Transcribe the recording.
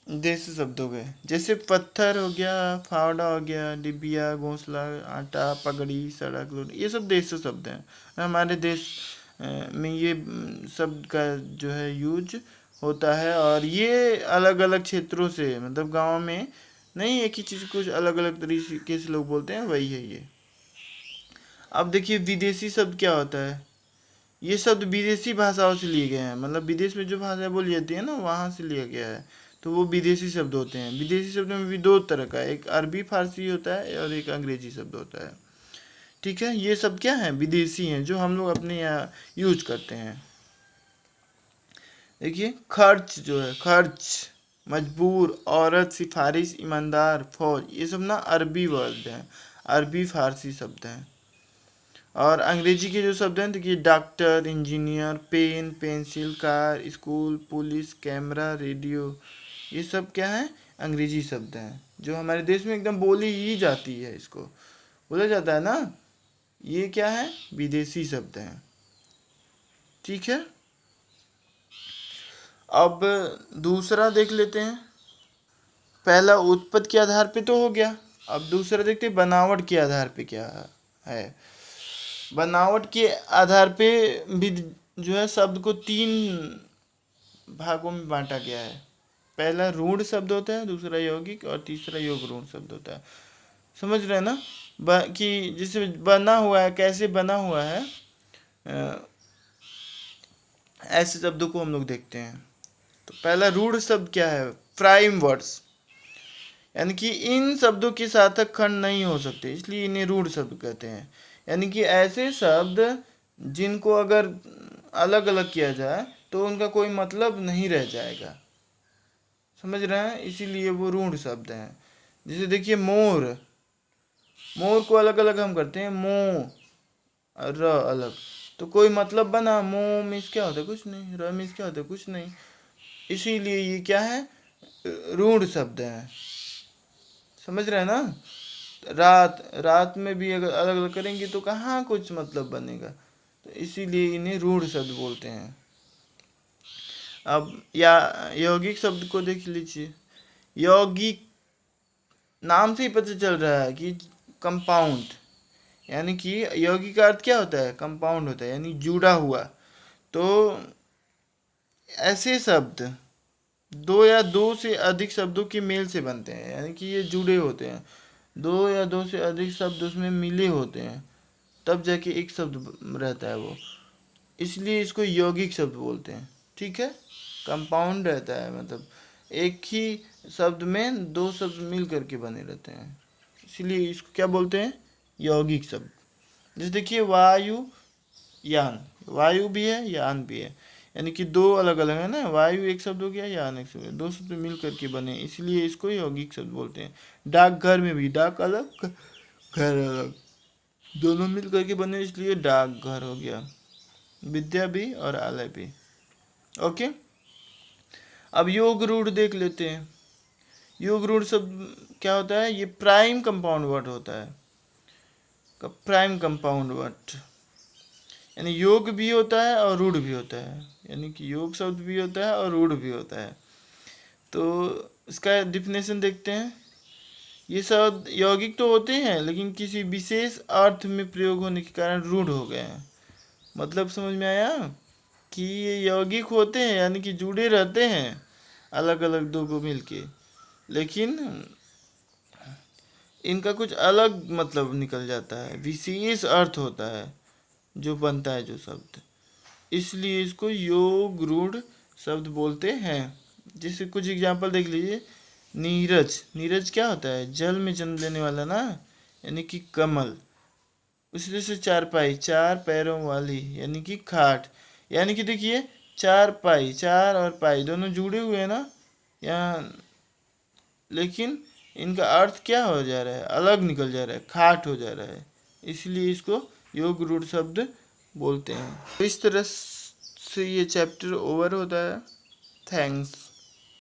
देसी शब्द हो गए, जैसे पत्थर हो गया, फावड़ा हो गया, डिबिया, घोंसला, आटा, पगड़ी, सड़क, रोड, ये सब देसी शब्द हैं। हमारे देश में ये शब्द का जो है यूज होता है, और ये अलग अलग क्षेत्रों से, मतलब गांव में नहीं, एक ही चीज़ कुछ अलग अलग तरीके से लोग बोलते हैं, वही है ये। अब देखिए विदेशी शब्द क्या होता है। ये शब्द विदेशी भाषाओं से लिए गए हैं, मतलब विदेश में जो भाषा बोली जाती है ना, वहाँ से लिया गया है, तो वो विदेशी शब्द होते हैं। विदेशी शब्दों में भी दो तरह का, एक अरबी फारसी होता है और एक अंग्रेजी शब्द होता है। ठीक है, ये सब क्या है, विदेशी हैं, जो हम लोग अपने यहाँ यूज करते हैं। देखिए खर्च जो है, खर्च, मजबूर, औरत, सिफारिश, ईमानदार, फौज, ये सब ना अरबी वर्ड हैं, अरबी फारसी शब्द हैं। और अंग्रेजी के जो शब्द हैं, देखिए doctor, engineer, pen, pencil, car, school, police, camera, radio, ये सब क्या है, अंग्रेजी शब्द हैं, जो हमारे देश में एकदम बोली ही जाती है, इसको बोला जाता है ना। ये क्या है, विदेशी शब्द हैं। ठीक है, अब दूसरा देख लेते हैं। पहला उत्पत्ति के आधार पे तो हो गया, अब दूसरा देखते हैं बनावट के आधार पे क्या है। बनावट के आधार पे भी जो है शब्द को तीन भागों में बांटा गया है। पहला रूढ़ शब्द होता है, दूसरा यौगिक, और तीसरा योग रूढ़ शब्द होता है। समझ रहे हैं ना, कि जिसे बना हुआ है, कैसे बना हुआ है, ऐसे शब्दों को हम लोग देखते हैं। तो पहला रूढ़ शब्द क्या है, प्राइम वर्ड्स, यानी कि इन शब्दों के सार्थक खंड नहीं हो सकते, इसलिए इन्हें रूढ़ शब्द कहते हैं। यानी कि ऐसे शब्द जिनको अगर अलग अलग किया जाए तो उनका कोई मतलब नहीं रह जाएगा। समझ रहे हैं, इसीलिए वो रूढ़ शब्द हैं। जैसे देखिए मोर, मोर को अलग अलग हम करते हैं, मो, र अलग, तो कोई मतलब बना, मो मीन्स क्या होता है, कुछ नहीं, र मीन्स क्या होता है, कुछ नहीं, इसीलिए ये क्या है, रूढ़ शब्द है। समझ रहे हैं ना। रात, रात में भी अगर अलग अलग करेंगे तो कहाँ कुछ मतलब बनेगा, तो इसीलिए इन्हें रूढ़ शब्द बोलते हैं। अब या यौगिक शब्द को देख लीजिए। यौगिक नाम से ही पता चल रहा है कि कंपाउंड, यानी कि यौगिक का अर्थ क्या होता है, कंपाउंड होता है, यानी जुड़ा हुआ। तो ऐसे शब्द दो या दो से अधिक शब्दों के मेल से बनते हैं, यानी कि ये जुड़े होते हैं, दो या दो से अधिक शब्द उसमें मिले होते हैं, तब जाके एक शब्द रहता है वो, इसलिए इसको यौगिक शब्द बोलते हैं। ठीक है, कंपाउंड रहता है, मतलब एक ही शब्द में दो शब्द मिल करके बने रहते हैं, इसलिए इसको क्या बोलते हैं, यौगिक शब्द। जैसे देखिए वायु, यान, वायु भी है, यान भी है, यानी कि दो अलग अलग है ना, वायु एक शब्द हो गया, यान एक शब्द, दो शब्द मिल करके बने, इसलिए इसको यौगिक शब्द बोलते हैं। डाकघर में भी डाक अलग, घर अलग, दोनों मिल करके बने, इसलिए डाकघर हो गया। विद्या भी और आलय भी। ओके, अब योग रूढ़ देख लेते हैं। योग रूढ़ शब्द क्या होता है, ये प्राइम कंपाउंड वर्ड होता है, प्राइम कंपाउंड वर्ड, यानी योग भी होता है और रूढ़ भी होता है, यानी कि योग शब्द भी होता है और रूढ़ भी होता है। तो इसका डिफिनेशन देखते हैं। ये शब्द यौगिक तो होते हैं, लेकिन किसी विशेष अर्थ में प्रयोग होने के कारण रूढ़ हो गए हैं। मतलब समझ में आया कि ये यौगिक होते हैं, यानी कि जुड़े रहते हैं अलग अलग दो को मिलके, लेकिन इनका कुछ अलग मतलब निकल जाता है, विशेष अर्थ होता है जो बनता है जो शब्द, इसलिए इसको योग रूढ़ शब्द बोलते हैं। जैसे कुछ एग्जांपल देख लीजिए। नीरज, नीरज क्या होता है, जल में जन्म लेने वाला ना, यानी कि कमल। उसी से चारपाई, चार पैरों वाली, यानी कि खाट, यानी कि देखिए चार पाई, चार और पाई दोनों जुड़े हुए हैं ना यहाँ, लेकिन इनका अर्थ क्या हो जा रहा है, अलग निकल जा रहा है, खाट हो जा रहा है, इसलिए इसको योग रूढ़ शब्द बोलते हैं। तो इस तरह से ये चैप्टर ओवर होता है। थैंक्स।